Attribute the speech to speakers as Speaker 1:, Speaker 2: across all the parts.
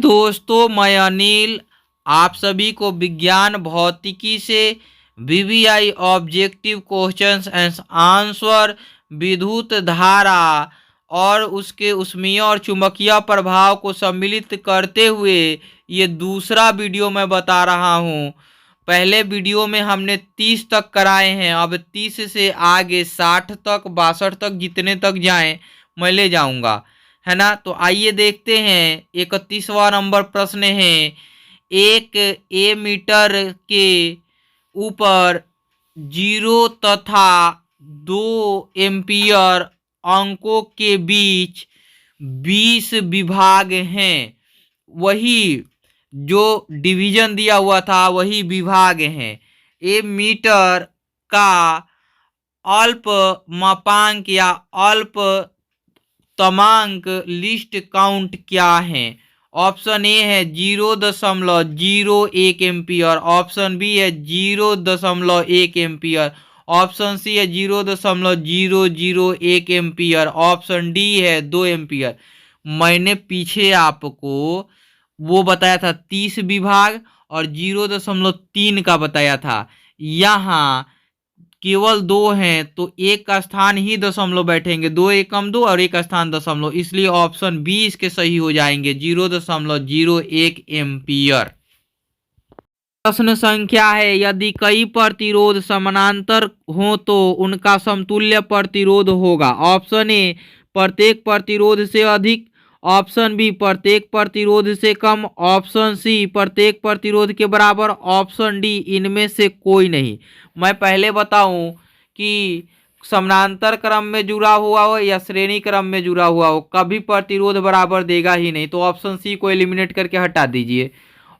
Speaker 1: दोस्तों, मैं अनिल आप सभी को विज्ञान भौतिकी से VVI objective questions and answer, विद्युत धारा और उसके उष्मीय और चुंबकीय प्रभाव को सम्मिलित करते हुए ये दूसरा वीडियो मैं बता रहा हूँ। पहले वीडियो में हमने 30 तक कराए हैं, अब 30 से आगे 60 तक 62 तक जितने तक जाएं मैं ले जाऊंगा, है ना। तो आइए देखते हैं। 31वां नंबर प्रश्न है, एक मीटर के ऊपर 0 तथा 2 एम्पियर अंकों के बीच 20 विभाग हैं। वही जो डिवीजन दिया हुआ था वही विभाग हैं। ए मीटर का अल्प मापांक या अल्प तमांक लिस्ट काउंट क्या है। ऑप्शन ए है 0.01 एम्पियर, ऑप्शन बी है 0.1 एम्पियर, ऑप्शन सी है 0.001 एम्पियर, ऑप्शन डी है 2 एम्पियर। मैंने पीछे आपको वो बताया था 30 विभाग और 0.3 का बताया था। यहाँ केवल 2 हैं तो एक का स्थान ही दशमलव बैठेंगे, 2 एकम 2 और एक स्थान दशमलव, इसलिए ऑप्शन बी इसके सही हो जाएंगे 0.01 एम्पियर। प्रश्न संख्या है, यदि कई प्रतिरोध समानांतर हो तो उनका समतुल्य प्रतिरोध होगा। ऑप्शन ए प्रत्येक प्रतिरोध से अधिक, ऑप्शन बी प्रत्येक प्रतिरोध से कम, ऑप्शन सी प्रत्येक प्रतिरोध के बराबर, ऑप्शन डी इनमें से कोई नहीं। मैं पहले बताऊं कि समानांतर क्रम में जुड़ा हुआ हो या श्रेणी क्रम में जुड़ा हुआ हो, कभी प्रतिरोध बराबर देगा ही नहीं, तो ऑप्शन सी को एलिमिनेट करके हटा दीजिए।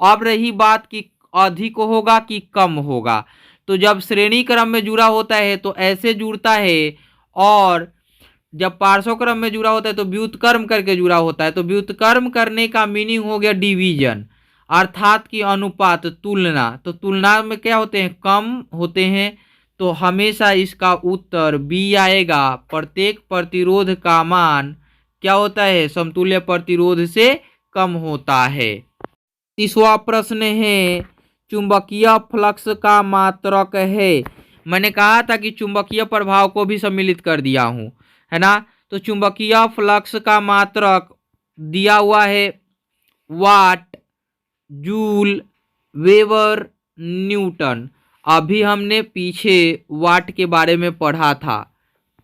Speaker 1: अब रही बात कि अधिक होगा कि कम होगा, तो जब श्रेणी क्रम में जुड़ा होता है तो ऐसे जुड़ता है, और जब पार्श्वक्रम में जुड़ा होता है तो व्युत्क्रम करके जुड़ा होता है। तो व्युत्क्रम करने का मीनिंग हो गया डिवीजन, अर्थात कि अनुपात, तुलना। तो तुलना में क्या होते हैं, कम होते हैं, तो हमेशा इसका उत्तर बी आएगा। प्रत्येक प्रतिरोध का मान क्या होता है, समतुल्य प्रतिरोध से कम होता है। 30वां प्रश्न है, चुंबकीय फ्लक्स का मात्रक है। मैंने कहा था कि चुंबकीय प्रभाव को भी सम्मिलित कर दिया हूं, है ना। तो चुंबकीय फ्लक्स का मात्रक दिया हुआ है वाट, जूल, वेबर, न्यूटन। अभी हमने पीछे वाट के बारे में पढ़ा था।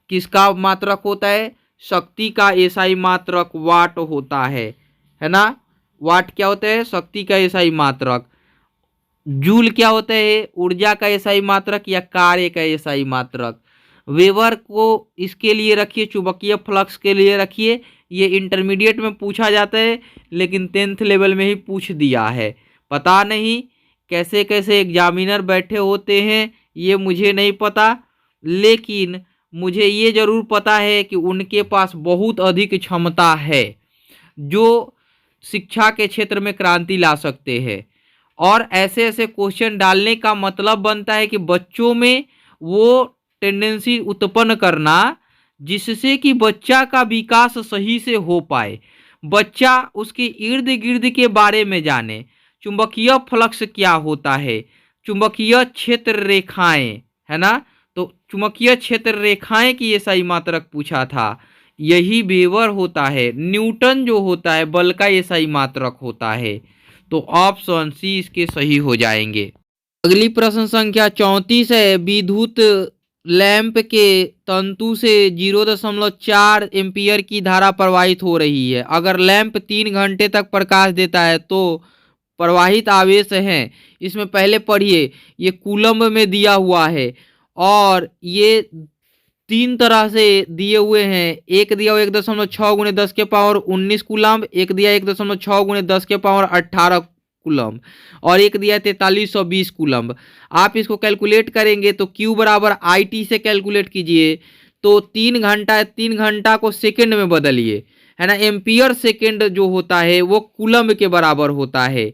Speaker 1: किसका मात्रक होता है, शक्ति का एसआई मात्रक वाट होता है ना। वाट क्या होता है, शक्ति का एसआई मात्रक। जूल क्या होता है, ऊर्जा का एसआई मात्रक या कार्य का एसआई मात्रक। वेबर को इसके लिए रखिए, चुंबकीय फ्लक्स के लिए रखिए। ये इंटरमीडिएट में पूछा जाता है, लेकिन 10th लेवल में ही पूछ दिया है। पता नहीं कैसे कैसे एग्जामिनर बैठे होते हैं, ये मुझे नहीं पता, लेकिन मुझे ये ज़रूर पता है कि उनके पास बहुत अधिक क्षमता है जो शिक्षा के क्षेत्र में क्रांति ला सकते हैं। और ऐसे ऐसे क्वेश्चन डालने का मतलब बनता है कि बच्चों में वो टेंडेंसी उत्पन्न करना जिससे कि बच्चा का विकास सही से हो पाए, बच्चा उसके इर्द गिर्द के बारे में जाने। चुंबकीय फ्लक्स क्या होता है, चुंबकीय क्षेत्र रेखाएं, है ना। तो चुंबकीय क्षेत्र रेखाएं की ये सही मात्रक पूछा था, यही वेबर होता है। न्यूटन जो होता है बल का ये सही मात्रक होता है। तो ऑप्शन सी इसके सही हो जाएंगे। अगली प्रश्न संख्या 34 है, विद्युत लैंप के तंतु से 0.4 एम्पियर की धारा प्रवाहित हो रही है। अगर लैंप 3 घंटे तक प्रकाश देता है तो प्रवाहित आवेश हैं, इसमें पहले पढ़िए, ये कूलम्ब में दिया हुआ है और ये 3 तरह से दिए हुए हैं। एक दिया हुआ 1.6 × 10 के पावर 19 कूलम्ब, एक दिया 1.6 × 10 के पावर 18 कूलम्ब, और एक दिया 4320 कूलम्ब। आप इसको कैलकुलेट करेंगे तो Q बराबर IT से कैलकुलेट कीजिए, तो 3 घंटा, 3 घंटा को सेकंड में बदलिए, है ना। एम्पियर सेकंड जो होता है वो कूलम्ब के बराबर होता है।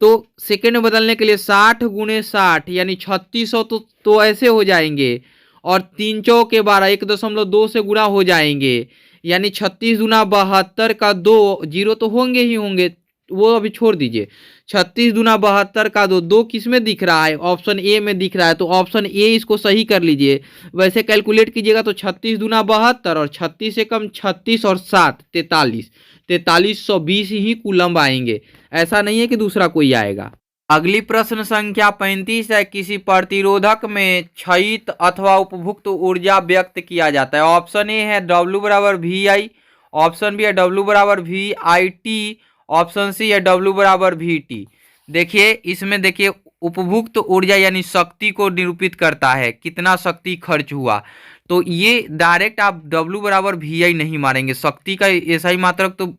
Speaker 1: तो सेकंड में बदलने के लिए 60 × 60 यानी 3600 तो ऐसे हो जाएंगे, और 3 चौके 12, 1.2 से गुणा हो जाएंगे, यानी 36 × 72 का 2 जीरो तो होंगे ही होंगे, वो अभी छोड़ दीजिए। 36 दूना 72 का दो, दो किस में दिख रहा है? ऑप्शन ए में दिख रहा है, तो ऑप्शन ए इसको सही कर लीजिए। वैसे कैलकुलेट कीजिएगा तो 36 दूना 72 और 36 से कम 36 और 7 43, 4320 ही कूलम्ब आएंगे। ऐसा नहीं है कि दूसरा कोई आएगा। अगली प्रश्न संख्या 35 है। किसी प्रतिरोधक में क्षयित अथवा उपभुक्त ऊर्जा व्यक्त किया जाता है। ऑप्शन ए है W बराबर VI, ऑप्शन बी है W बराबर VIT, ऑप्शन सी है W बराबर VT। देखिए इसमें देखिए उपभुक्त ऊर्जा यानी शक्ति को निरूपित करता है, कितना शक्ति खर्च हुआ। तो ये डायरेक्ट आप W बराबर VI नहीं मारेंगे। शक्ति का एसआई मात्रक तो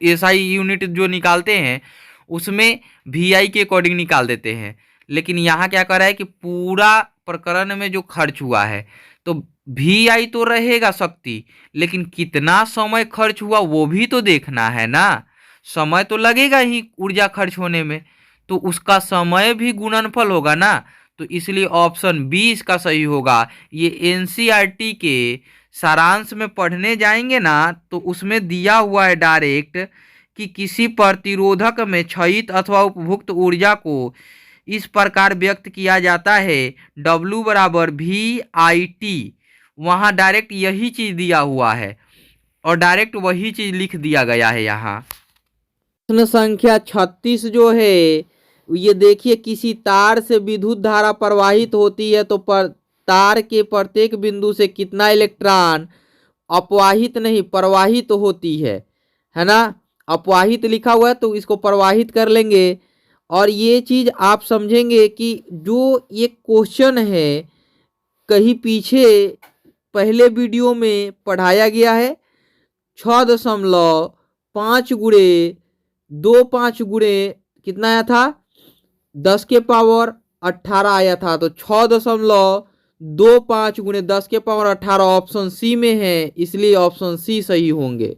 Speaker 1: एसआई यूनिट जो निकालते हैं उसमें VI के अकॉर्डिंग निकाल देते हैं, लेकिन यहाँ क्या कर रहा है कि पूरा प्रकरण में जो खर्च हुआ है तो VI तो रहेगा शक्ति, लेकिन कितना समय खर्च हुआ वो भी तो देखना है ना। समय तो लगेगा ही ऊर्जा खर्च होने में, तो उसका समय भी गुणनफल होगा ना। तो इसलिए ऑप्शन बी इसका सही होगा। ये एनसीईआरटी के सारांश में पढ़ने जाएंगे ना तो उसमें दिया हुआ है डायरेक्ट कि किसी प्रतिरोधक में क्षयित अथवा उपभुक्त ऊर्जा को इस प्रकार व्यक्त किया जाता है, W बराबर VIT। वहाँ डायरेक्ट यही चीज दिया हुआ है और डायरेक्ट वही चीज लिख दिया गया है यहाँ। प्रश्न संख्या 36 जो है ये देखिए, किसी तार से विद्युत धारा प्रवाहित होती है तो तार के प्रत्येक बिंदु से कितना इलेक्ट्रॉन अपवाहित नहीं प्रवाहित होती है ना। अपवाहित लिखा हुआ है तो इसको प्रवाहित कर लेंगे। और ये चीज आप समझेंगे कि जो ये क्वेश्चन है कहीं पीछे पहले वीडियो में पढ़ाया गया है 6.5 गुणे 25 गुणे कितना आया था 10 के पावर 18 आया था। तो 6.25 गुणे 10 के पावर 18 ऑप्शन सी में है, इसलिए ऑप्शन सी सही होंगे।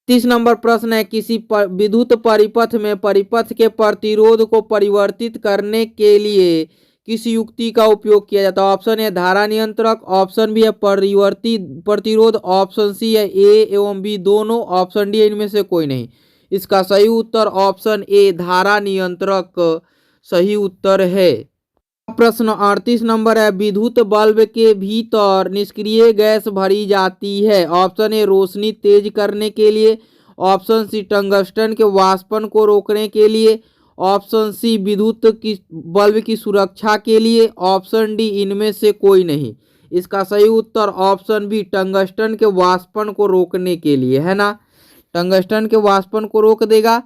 Speaker 1: 30 नंबर प्रश्न है। किसी विद्युत परिपथ में परिपथ के प्रतिरोध को परिवर्तित करने के लिए किस युक्ति का उपयोग किया जाता है? ऑप्शन है धारा नियंत्रक, ऑप्शन बी है परिवर्तित प्रतिरोध, ऑप्शन सी है ए एवं बी दोनों, ऑप्शन डी इनमें से कोई नहीं। इसका सही उत्तर ऑप्शन ए धारा नियंत्रक सही उत्तर है। प्रश्न 38 नंबर है। विद्युत बल्ब के भीतर निष्क्रिय गैस भरी जाती है। ऑप्शन ए रोशनी तेज करने के लिए, ऑप्शन सी टंगस्टन के वाष्पन को रोकने के लिए, ऑप्शन सी विद्युत की बल्ब की सुरक्षा के लिए, ऑप्शन डी इनमें से कोई नहीं। इसका सही उत्तर ऑप्शन बी टंगस्टन के वाष्पन को रोकने के लिए है ना। टंगस्टन के वाष्पन को रोक देगा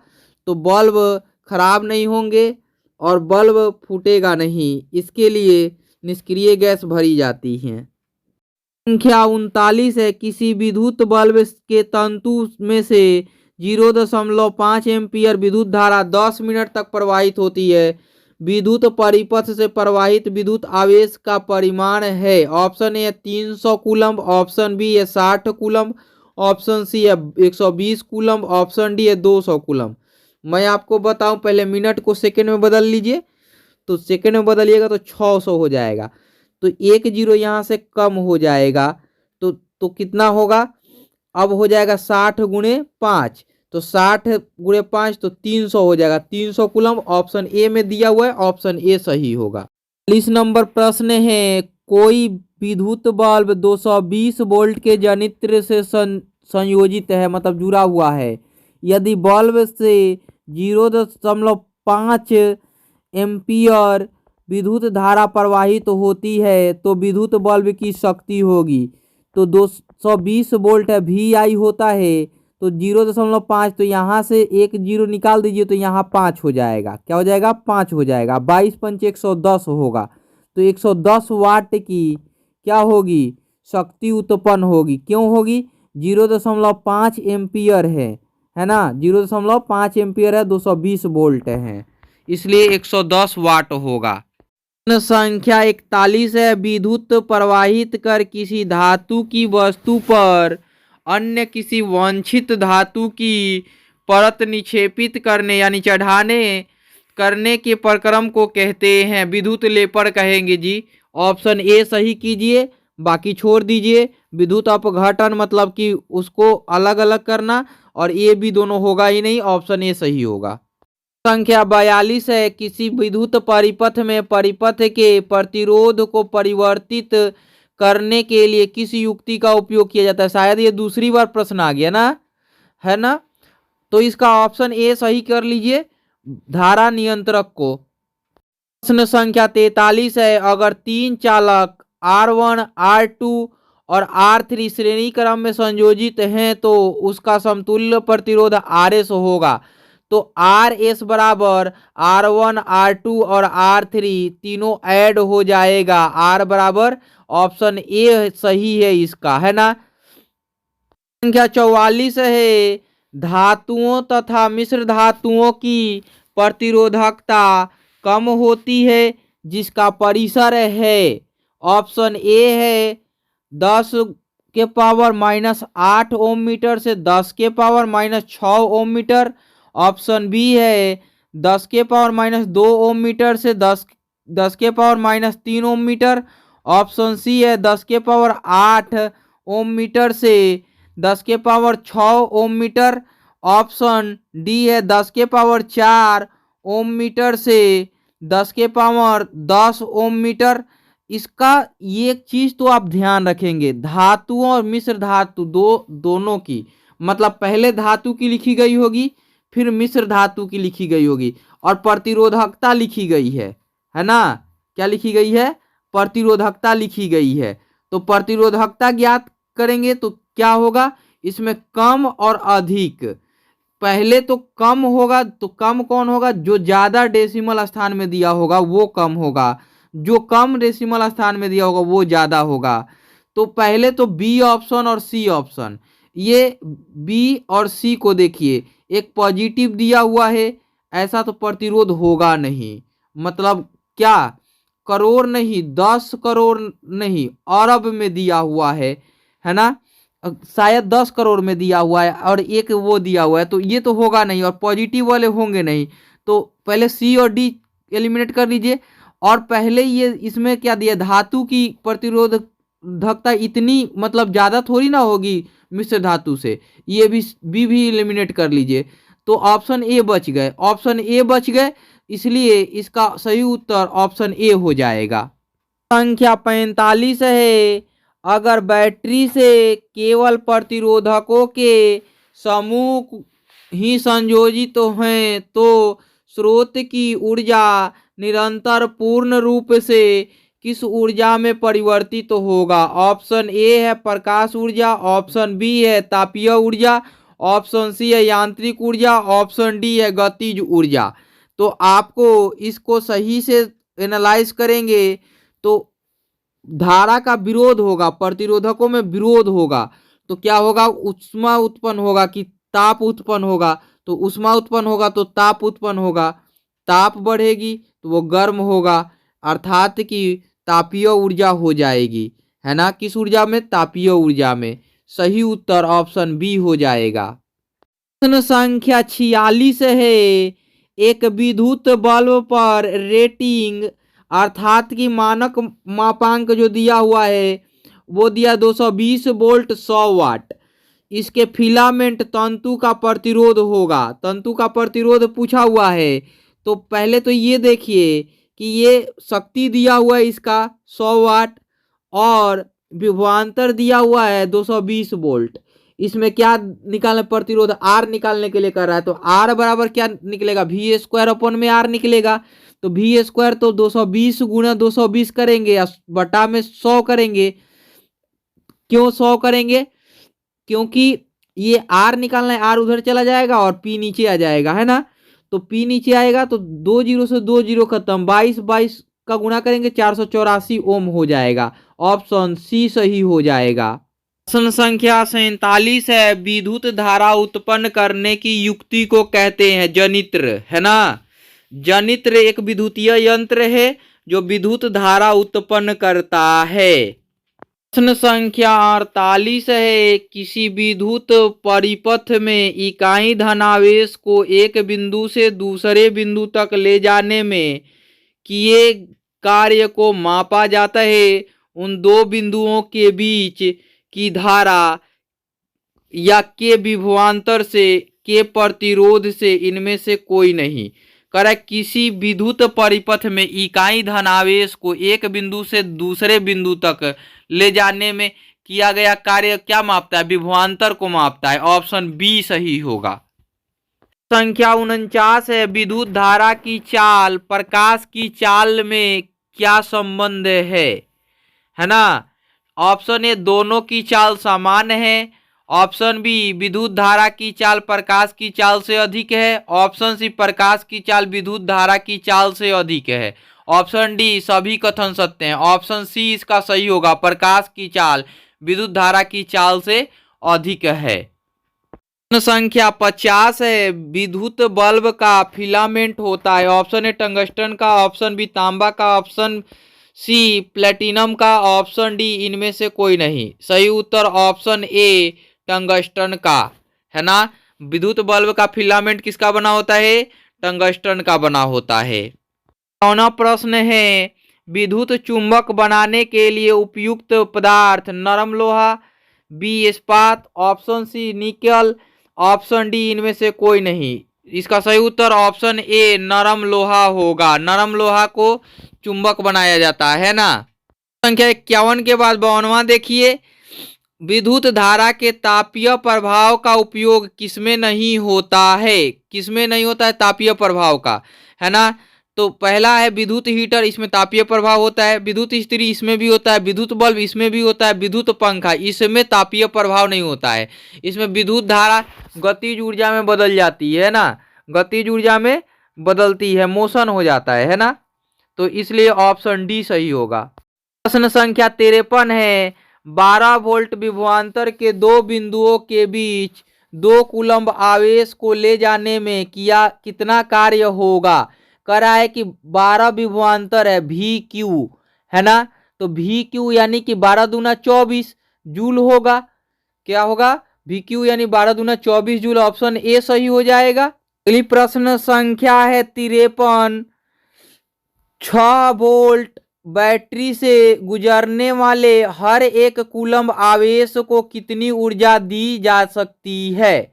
Speaker 1: तो बल्ब खराब नहीं होंगे और बल्ब फूटेगा नहीं, इसके लिए निष्क्रिय गैस भरी जाती है। संख्या 39 है। किसी विद्युत बल्ब के तंतु में से 0.5 एम्पीयर विद्युत धारा 10 मिनट तक प्रवाहित होती है। विद्युत परिपथ से प्रवाहित विद्युत आवेश का परिमाण है। Option A 300 coulomb, option B है 60 कूलम्ब, ऑप्शन सी है 120 कूलम्ब, ऑप्शन डी है 200 कूलम्ब। मैं आपको बताऊं, पहले मिनट को सेकंड में बदल लीजिए, तो सेकंड में बदलिएगा तो 600 हो जाएगा, तो एक जीरो यहाँ से कम हो जाएगा, तो कितना होगा, अब हो जाएगा 60 गुणे 5, तो 60 गुणे 5 तो 300 हो जाएगा, 300 कूलम्ब ऑप्शन ए में दिया हुआ है, ऑप्शन ए सही होगा। 40 नंबर प्रश्न है। कोई विद्युत बल्ब 220 वोल्ट के जनित्र से संयोजित है, मतलब जुड़ा हुआ है। यदि बल्ब से 0.5 एम्पियर विद्युत धारा प्रवाहित होती है तो विद्युत बल्ब की शक्ति होगी, तो 220 वोल्ट है VI होता है, तो 0.5 तो यहाँ से एक जीरो निकाल दीजिए तो यहाँ 5 हो जाएगा। क्या हो जाएगा? 5 हो जाएगा। 22 पंच 110 होगा, तो 110 वाट की क्या होगी? शक्ति उत्पन्न होगी। क्यों होगी? 0.5 एम्पियर है ना, 0.5 एम्पियर है, 220 वोल्ट है, इसलिए 110 वाट होगा। संख्या 41 है। विद्युत प्रवाहित कर किसी धातु की वस्तु पर अन्य किसी वांछित धातु की परत निक्षेपित करने यानी चढ़ाने करने के प्रक्रम को कहते हैं विद्युत लेपन कहेंगे जी। ऑप्शन ए सही कीजिए, बाकी छोड़ दीजिए। विद्युत अपघटन मतलब कि उसको अलग अलग करना, और ये भी दोनों होगा ही नहीं, ऑप्शन ए सही होगा। संख्या 42 है, किसी विद्युत परिपथ में परिपथ के प्रतिरोध को परिवर्तित करने के लिए किस युक्ति का उपयोग किया जाता है। शायद ये दूसरी बार प्रश्न आ गया ना, है ना। तो इसका ऑप्शन ए सही कर लीजिए, धारा नियंत्रक को। प्रश्न संख्या 43 है, अगर तीन चालक R1, R2 और R3 श्रेणी क्रम में संयोजित हैं तो उसका समतुल्य प्रतिरोध RS होगा। तो RS बराबर R1, R2 और R3 तीनों ऐड हो जाएगा। R बराबर ऑप्शन ए सही है इसका, है ना। संख्या 44 है, धातुओं तथा मिश्र धातुओं की प्रतिरोधकता कम होती है जिसका परिसर है। ऑप्शन ए है 10 के पावर -8 ओम मीटर से 10 के पावर -6 ओम मीटर। ऑप्शन बी है 10 के पावर -2 ओम मीटर से 10 के पावर -3 ओम मीटर। ऑप्शन सी है 10 के पावर 8 ओम मीटर से 10 के पावर 6 ओम मीटर। ऑप्शन डी है 10 के पावर 4 ओम मीटर से 10 के पावर 10 ओम मीटर। इसका ये एक चीज तो आप ध्यान रखेंगे, धातुओं और मिश्र धातु दोनों की, मतलब पहले धातु की लिखी गई होगी, फिर मिश्र धातु की लिखी गई होगी, और प्रतिरोधकता लिखी गई है ना। क्या लिखी गई है? प्रतिरोधकता लिखी गई है। तो प्रतिरोधकता ज्ञात करेंगे तो क्या होगा इसमें, कम और अधिक। पहले तो कम होगा, तो कम कौन होगा? जो ज्यादा डेसिमल स्थान में दिया होगा वो कम होगा, जो कम डेसिमल स्थान में दिया होगा वो ज्यादा होगा। तो पहले तो बी ऑप्शन और सी ऑप्शन, ये बी और सी को देखिए, एक पॉजिटिव दिया हुआ है, ऐसा तो प्रतिरोध होगा नहीं। मतलब क्या, करोड़ नहीं, 10 करोड़ नहीं, अरब में दिया हुआ है ना। शायद 10 करोड़ में दिया हुआ है और एक वो दिया हुआ है, तो ये तो होगा नहीं, और पॉजिटिव वाले होंगे नहीं। तो पहले सी और डी एलिमिनेट कर लीजिए। और पहले ये इसमें क्या दिया, धातु की प्रतिरोधकता इतनी मतलब ज़्यादा थोड़ी ना होगी मिश्र धातु से, ये भी एलिमिनेट कर लीजिए। तो ऑप्शन ए बच गए, ऑप्शन ए बच गए, इसलिए इसका सही उत्तर ऑप्शन ए हो जाएगा। संख्या 45 है, अगर बैटरी से केवल प्रतिरोधकों के समूह ही संयोजित हैं तो स्रोत की ऊर्जा निरंतर पूर्ण रूप से किस ऊर्जा में परिवर्तित होगा। ऑप्शन ए है प्रकाश ऊर्जा, ऑप्शन बी है तापीय ऊर्जा, ऑप्शन सी है यांत्रिक ऊर्जा, ऑप्शन डी है गतिज ऊर्जा। तो आपको इसको सही से एनालाइज करेंगे तो धारा का विरोध होगा, प्रतिरोधकों में विरोध होगा, तो क्या होगा, उष्मा उत्पन्न होगा कि ताप उत्पन्न होगा। तो उष्मा उत्पन्न होगा तो ताप उत्पन्न होगा, ताप बढ़ेगी तो वो गर्म होगा, अर्थात कि तापीय ऊर्जा हो जाएगी, है ना। किस ऊर्जा में? तापीय ऊर्जा में। सही उत्तर ऑप्शन बी हो जाएगा। प्रश्न संख्या 46 है, एक विद्युत बल्ब पर रेटिंग अर्थात कि मानक मापांक जो दिया हुआ है वो दिया 220 वोल्ट 100 वाट। इसके फिलामेंट तंतु का प्रतिरोध होगा, तंतु का प्रतिरोध पूछा हुआ है। तो पहले तो ये देखिए कि ये शक्ति दिया हुआ है इसका 100 वाट, और विभवांतर दिया हुआ है 220 वोल्ट। इसमें क्या निकालना, प्रतिरोध आर निकालने के लिए कर रहा है। तो आर बराबर क्या निकलेगा, वी स्क्वायर अपन में आर निकलेगा। तो वी स्क्वायर तो 220 गुणा 220 करेंगे, बटा में 100 करेंगे। क्यों 100 करेंगे? क्योंकि ये आर निकालना है, आर उधर चला जाएगा और पी नीचे आ जाएगा, है ना। तो पी नीचे आएगा तो 2 जीरो से 2 जीरो खत्म, 22 का गुणा करेंगे 484 ओम हो जाएगा। ऑप्शन सी सही हो जाएगा। प्रश्न संख्या 47 है, विद्युत धारा उत्पन्न करने की युक्ति को कहते हैं जनित्र, है ना। जनित्र एक विद्युतीय यंत्र है जो विद्युत धारा उत्पन्न करता है। प्रश्न संख्या 48 है, किसी विद्युत परिपथ में इकाई धनावेश को एक बिंदु से दूसरे बिंदु तक ले जाने में किए कार्य को मापा जाता है। उन दो बिंदुओं के बीच की धारा या के विभवांतर से के प्रतिरोध से इनमें से कोई नहीं। करे किसी विद्युत परिपथ में इकाई धनावेश को एक बिंदु से दूसरे बिंदु तक ले जाने में किया गया कार्य क्या मापता है? विभवांतर को मापता है। ऑप्शन बी सही होगा। संख्या 49 है, विद्युत धारा की चाल प्रकाश की चाल में क्या संबंध है ना? ऑप्शन ए दोनों की चाल समान है। ऑप्शन बी विद्युत धारा की चाल प्रकाश की चाल से अधिक है। ऑप्शन सी प्रकाश की चाल विद्युत धारा की चाल से अधिक है। ऑप्शन डी सभी कथन सत्य हैं। ऑप्शन सी इसका सही होगा, प्रकाश की चाल विद्युत धारा की चाल से अधिक है। संख्या 50 है, विद्युत बल्ब का फिलामेंट होता है। ऑप्शन ए टंगस्टन का, ऑप्शन बी तांबा का, ऑप्शन सी प्लेटिनम का, ऑप्शन डी इनमें से कोई नहीं। सही उत्तर ऑप्शन ए टंगस्टन का है ना। विद्युत बल्ब का फिलामेंट किसका बना होता है? टंगस्टन का बना होता है। कौना प्रश्न है, विद्युत चुंबक बनाने के लिए उपयुक्त पदार्थ नरम लोहा, बी इस्पात, ऑप्शन सी निकल, ऑप्शन डी इनमें से कोई नहीं। इसका सही उत्तर ऑप्शन ए नरम लोहा होगा। नरम लोहा को चुंबक बनाया जाता है ना। संख्या 51 के बाद 52वां देखिए, विद्युत धारा के तापीय प्रभाव का उपयोग किसमें नहीं होता है? किसमें नहीं होता है तापीय प्रभाव का, है ना? तो पहला है विद्युत हीटर, इसमें तापीय प्रभाव होता है। विद्युत इस्त्री इसमें भी होता है। विद्युत बल्ब इसमें भी होता है। विद्युत पंखा इसमें तापीय प्रभाव नहीं होता है। इसमें विद्युत धारा गतिज ऊर्जा में बदल जाती है ना, गतिज ऊर्जा में बदलती है, मोशन हो जाता है ना। तो इसलिए ऑप्शन डी सही होगा। प्रश्न संख्या 53 है, 12 वोल्ट विभवांतर के दो बिंदुओं के बीच 2 कूलम्ब आवेश को ले जाने में कितना कार्य होगा? करा है कि 12 विभवांतर है वी क्यू, है ना। तो वी क्यू यानी कि 12 दूना 24 जूल होगा। क्या होगा? वी क्यू यानी 12 दूना 24 जूल। ऑप्शन ए सही हो जाएगा। अगली प्रश्न संख्या है 53, 6 वोल्ट बैटरी से गुजरने वाले हर एक कूलम्ब आवेश को कितनी ऊर्जा दी जा सकती है?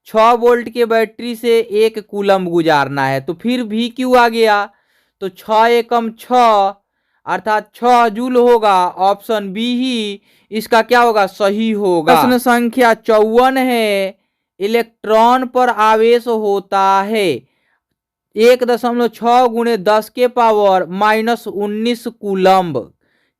Speaker 1: 6 वोल्ट के बैटरी से 1 कूलम्ब गुजारना है, तो फिर भी क्यू आ गया, तो 6 एकम 6 अर्थात 6 जूल होगा। ऑप्शन बी ही इसका क्या होगा? सही होगा। प्रश्न संख्या 54 है, इलेक्ट्रॉन पर आवेश होता है 1.6 गुणे 10 के पावर -19 कूलम्ब।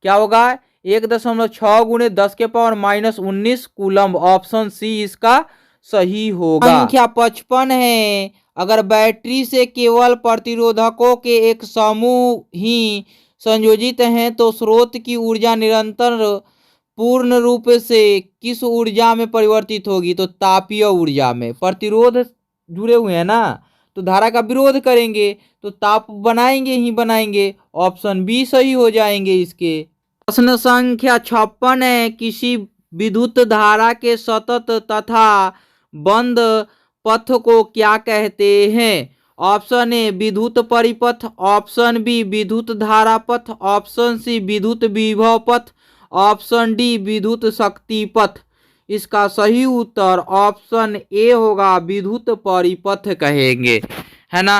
Speaker 1: क्या होगा? 1.6 गुणे 10 के पावर -19 कूलम्ब। ऑप्शन सी इसका सही होगा। संख्या 55 है, अगर बैटरी से केवल प्रतिरोधकों के एक समूह ही संयोजित हैं तो स्रोत की ऊर्जा निरंतर पूर्ण रूप से किस ऊर्जा में परिवर्तित होगी? तो तापीय ऊर्जा में। प्रतिरोध जुड़े हुए हैं ना, तो धारा का विरोध करेंगे तो ताप बनाएंगे ही बनाएंगे। ऑप्शन बी सही हो जाएंगे इसके। प्रश्न संख्या 56 है, किसी विद्युत धारा के सतत तथा बंद पथ को क्या कहते हैं? ऑप्शन ए विद्युत परिपथ, ऑप्शन बी विद्युत धारा पथ, ऑप्शन सी विद्युत विभव पथ, ऑप्शन डी विद्युत शक्ति पथ। इसका सही उत्तर ऑप्शन ए होगा, विद्युत परिपथ कहेंगे, है ना।